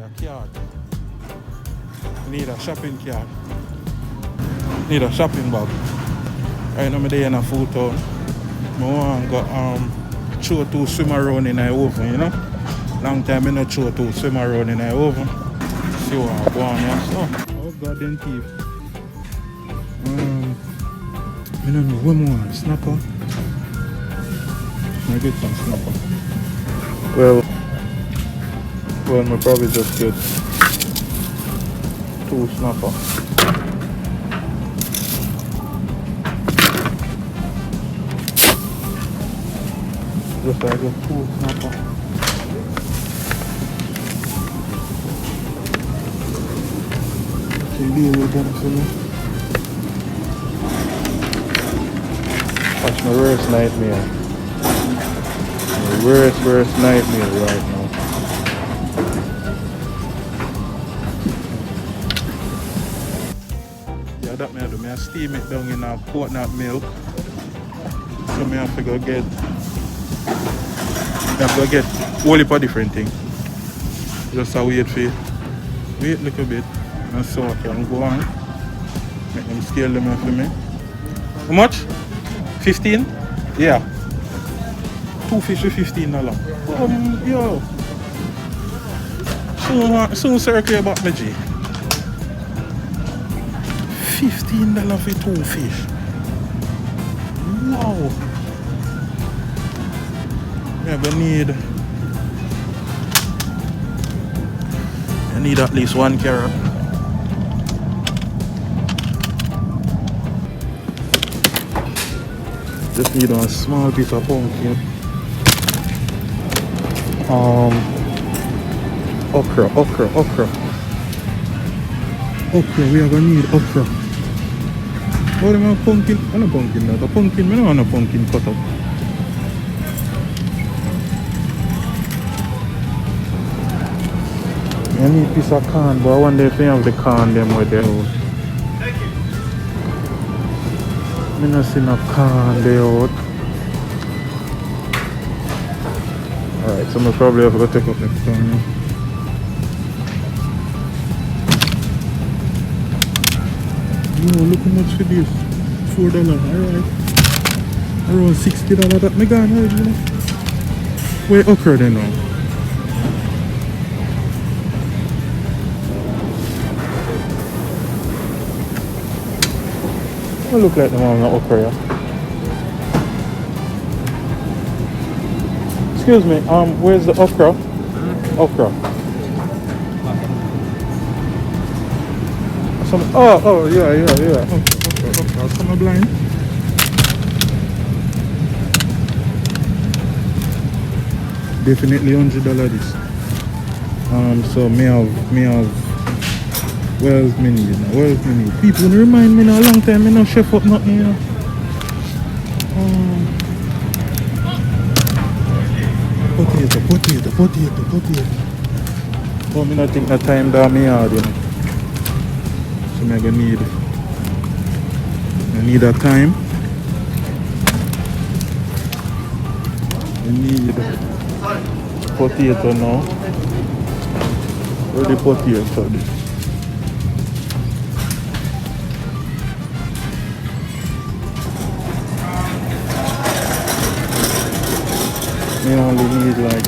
a card. Need a shopping card. Need a shopping bag. Right now I'm there in a food town. I want to go show to swim around in the oven, you know. Long time I not show to swim around in the oven. See what I go on here. So, oh god, them teeth. I don't know, what more? Snapper? I get some snapper. Well, I probably just get 2 snapper. Just I get 2 snapper. Can deal with them for me. That's my worst nightmare. My worst nightmare right now. Yeah, that I do. I steam it down in a coconut milk. So I have to go get a whole heap of different things. Just a wait for it. Wait a little bit. And so I can go on. Make them scale them for me. How much? 15? Yeah. 2 fish for $15. Yo. Soon circle about my G. $15 for 2 fish. Wow. I need at least 1 carrot. Just need a small piece of pumpkin. Okra. We are gonna need okra. What am I pumpkin? I don't pumpkin that. A pumpkin, I don't want a pumpkin cut up. I need a piece of corn, but I wonder if they have the corn them with them. I don't see enough corn there out. Alright, so I'm probably have to go take up next time. Yo, look how much for this. $4, alright. Around $60 that me gone right, you know. Where okra then now? It look like the one on okra, yeah. Excuse me, where's the okra? Okra. Yeah. Okra. Some blind. Definitely $100 this. So me have Where's me need? People remind me now a long time me no chef up nothing, you know. Potato. Oh, me not think no time that me hard, you know. So me gonna need a time. I need potato now. Where the potato this? We only need like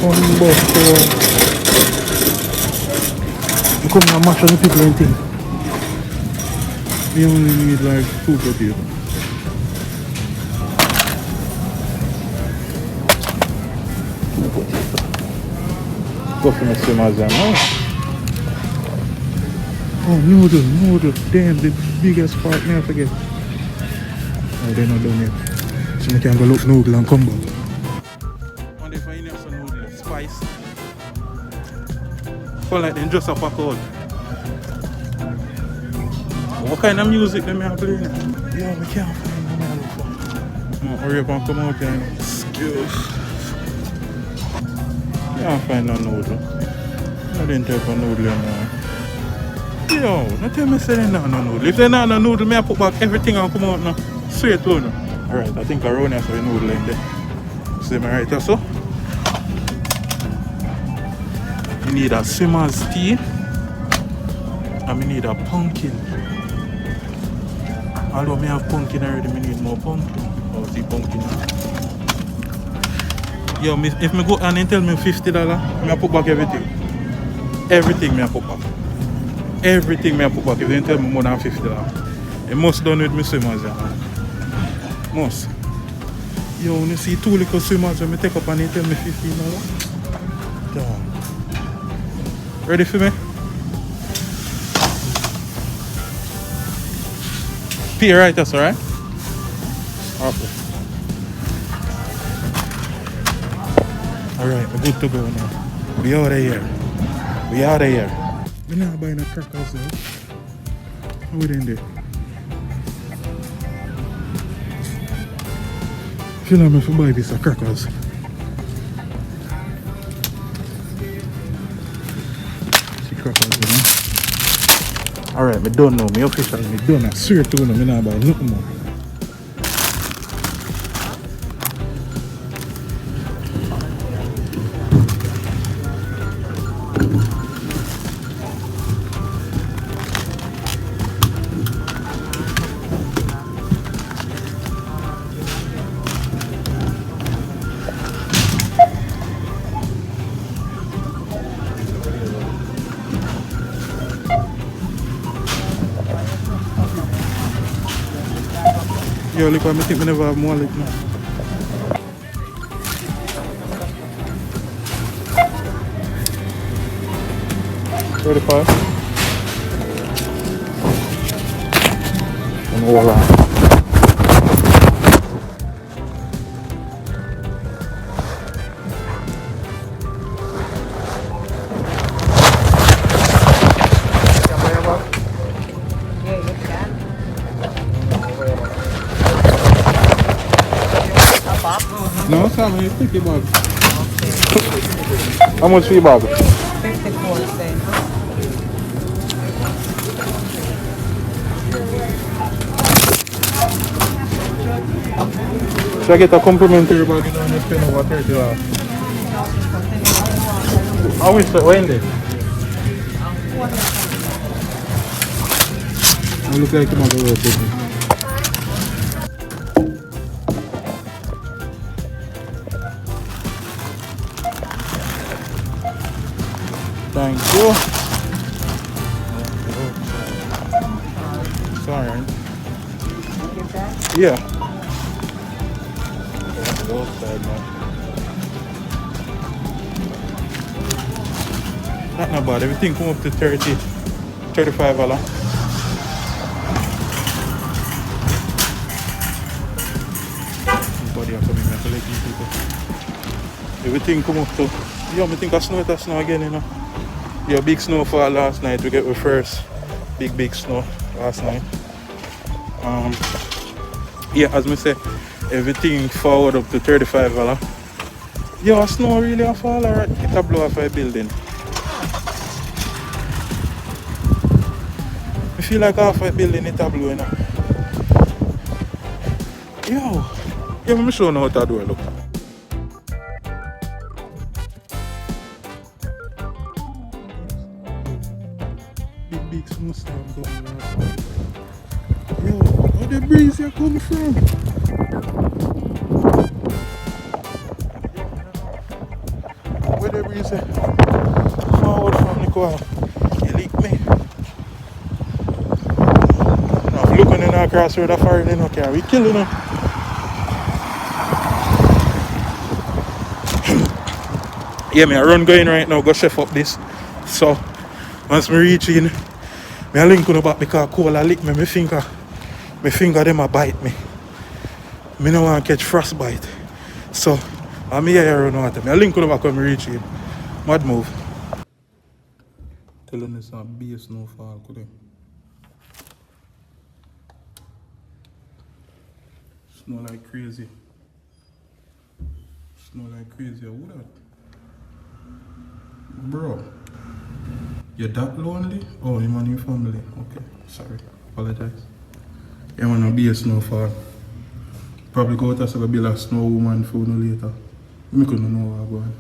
1 bucket. You come and mash on the people and things. We only need like 2 potatoes. Go for the same as them. Oh, noodle. Damn, the biggest part now I forget. Oh, they're not done yet. So I can go look noodle and come back. Spice. Feel like them just a pack out. What kind of music them are playing? Yeah, we can't find them. Hurry up and come out here. Excuse. Can't find no noodle. I didn't take a noodle anymore. Yo, don't tell me say they not no noodle. If they not no noodle, I put back everything and come out now. Straight to now. Alright, I think around here for a noodle in there. See me right there, so? You need a swimmer's tea. And we need a pumpkin. Although I have pumpkin already, we need more pumpkin. Oh, see pumpkin now. Yo, if I go and tell me $50, I put back everything. Everything I put back. Everything I put back. If you tell me more than $50. It must done with me swimmers. Must. Yo, when you see two little swimmers when I take up and they tell me $15. Damn. Ready for me? Pay right, that's alright? Okay. Alright, we're good to go now. We out of here. We out of here. We're not buying a crackers though. How we doing there? I feel like I'm going to buy this a crackers. See crackers, you know? Alright, I don't know. Me officially, I don't know. I swear to you, I'm not buying nothing more. Yo, look, I think we never have more like now. $35. And voila. No, Sam, you take your bag. How much for your bag? 54 cents. Should I get a complimentary bag? You don't spend over $30. How is it? When did? I look like I'm going to go. Thank you. Sorry. Yeah. Not bad. Everything come up to $35. Everybody are coming here to let these people. Everything come up to. Yo, I think I snow again, you know. Yeah, big snowfall last night. We get the first big snow last night. Yeah, as I say, everything forward up to $35. Yo, snow really a fall, alright. It a blow off a building. I feel like half a building it a blow, you know. Yo, yeah, let me show you how to do it, look. Big snowstorm going on. Yo, where the breeze here coming from? Where the breeze here? Forward from the car. You leak me. Now looking in our crossroad of fire, they don't care. We killing them. Yeah, me I run going right now, go chef up this. So once me reach in, me a link on the back because cola lick me, my finger them a bite me. Me no want to catch frostbite. So I'm here run water. Me a link on the back when me reach in. Mad move. Telling us a base snowfall today. Snow like crazy. Snow like crazy. Who that? Bro. You're that lonely? Oh, you're on your family. Okay, sorry. Apologize. You want to be a snowfall. Probably go out and build a snow woman for no later. I couldn't know what I'm going.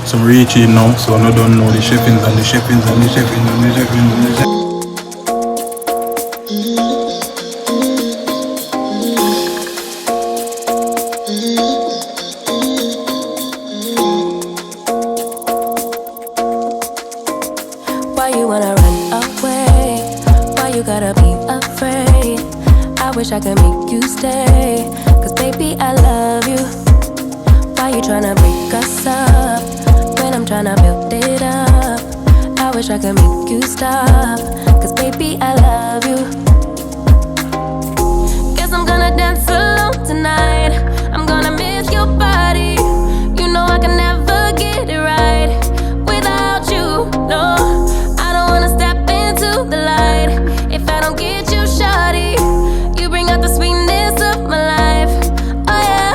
Some reaching now, so I don't know the chefings and the chefings and the chefings and the chefings and the chefings. Why you wanna run away? Why you gotta be afraid? I wish I could make you stay, cause baby I love you. Why you tryna break us up when I'm tryna build it up? I wish I could make you stop, cause baby I love you. Guess I'm gonna dance alone tonight. I'm gonna miss your body. You know I can never get it right without you, no. I don't wanna step into the light if I don't get you, shawty. You bring out the sweetness of my life, oh yeah.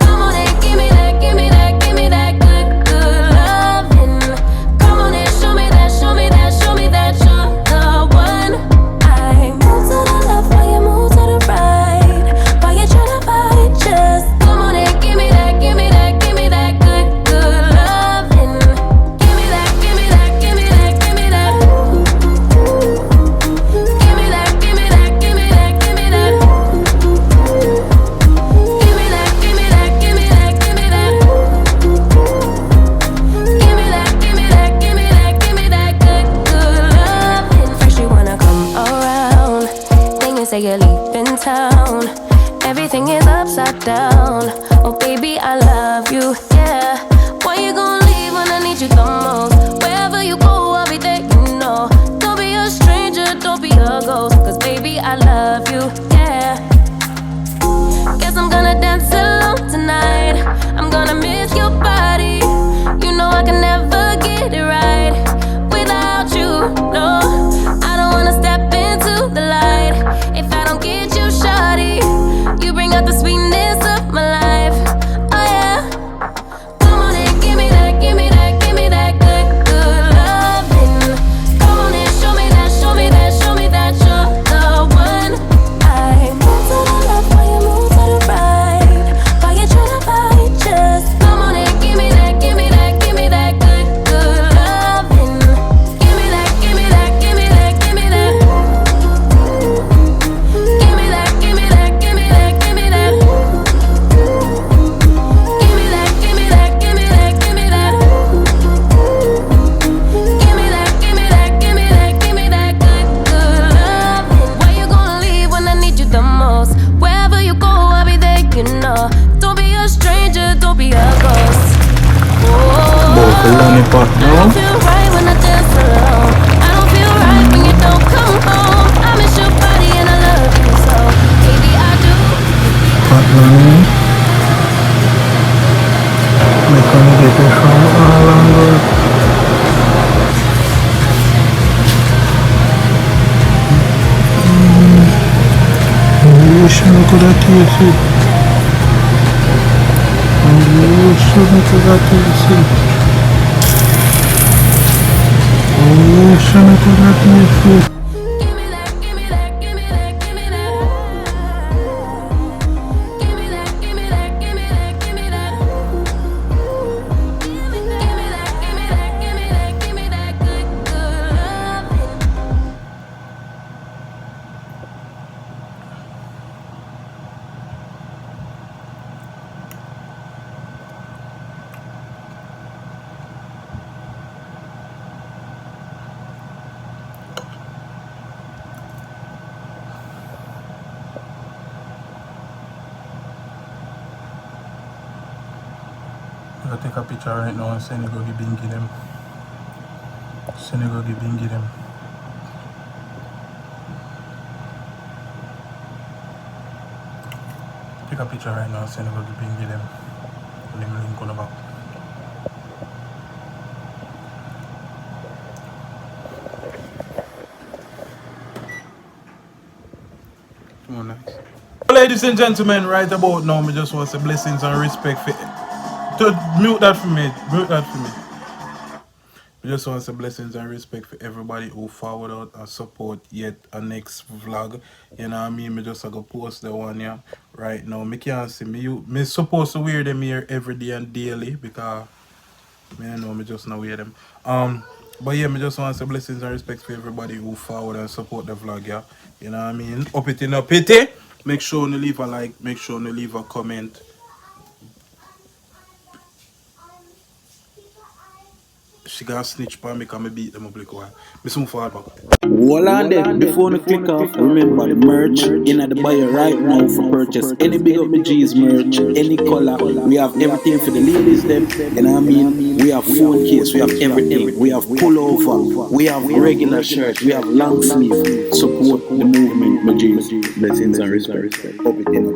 Come on and give me that, give me that, give me that good, good loving. Come on and show me that, show me that, show me that you're the one. I move to the left while you move to the right. While you tryna fight, just come on and give me that, give me that, give me that good, good loving. Give me that, give me that, give me that, give me that. Give me that, give me that, give me that, give me that. Give me that, give me that, give me that, give me that. Give me that, give me that, give me that, give me that good, good loving. First you wanna come around, then you say you're leaving town. Everything is upside down. Oh baby, I love you, yeah. Why you gon' leave when I need you the most? Wherever you go, I'll be there, you know. Don't be a stranger, don't be a ghost, cause baby, I love you, yeah. Guess I'm gonna dance alone tonight. I'm gonna miss your body. You know I can never get it right without you, no. I don't wanna step into the light if I don't get you, shawty. You bring out the sweetness of my life, oh yeah. Come on and give me that, give me that, give me that good, good loving. Come on and show me that, show me that, show me that you're the one. I move to the left while you move to the right. While you tryna fight, just come on and give me that, give me that, give me that good, good loving. Give me that, give me that, give me that, give me that. Give me that, give me that, give me that, give me that. Give me that, give me that, give me that, give me that. Give me that, give me that, give me that, give me that good, good loving. Why you gonna leave when I need you the most? Wherever you go, I'll be there, you know. Don't be a stranger, don't be a ghost. Both the lollipop, I no? don't feel right when I dance alone. I don't feel right when you don't come home. I miss your body and I love you so. Baby, I do. Hot money. We're gonna get it from all angles. I wish I could have tasted it. I wish I could have tasted it. I wish I could have tasted it. Give me that, give me that, give me that, give me that. Give me that, give me that, give me that, give me that. Give me that, give me that, give me that, give me that good, good loving. I'm gonna take a picture right now and send it go give Bingy them. Send it go give Bingy them. Take a picture right now and send it go give Bingy them. Link on the back. Come on, nice. Ladies and gentlemen, right about now, I just want to say blessings and respect for. Mute that for me. Mute that for me. I just want to say blessings and respect for everybody who forward out and support yet a next vlog. You know what I mean? I just go post the one here right now. I can't see me. Me supposed to wear them here every day and daily because I know, me just now hear them. But yeah, me just want to say blessings and respect for everybody who forward and support the vlog, yeah. You know what I mean? Up it in a pity. Make sure you leave a like, make sure you leave a comment. She got snitch by me because I beat them up like a while. Me soon forward back. Hold on there, before you click off, remember the merch in the bio right now for purchase. Any Big Up My G's merch, any color, we have everything for the ladies them, you know what I mean? We have phone case, we have everything, we have pullover, we have regular shirt, we have long sleeve. Support the movement, my G's. Blessings and respect. Up it in a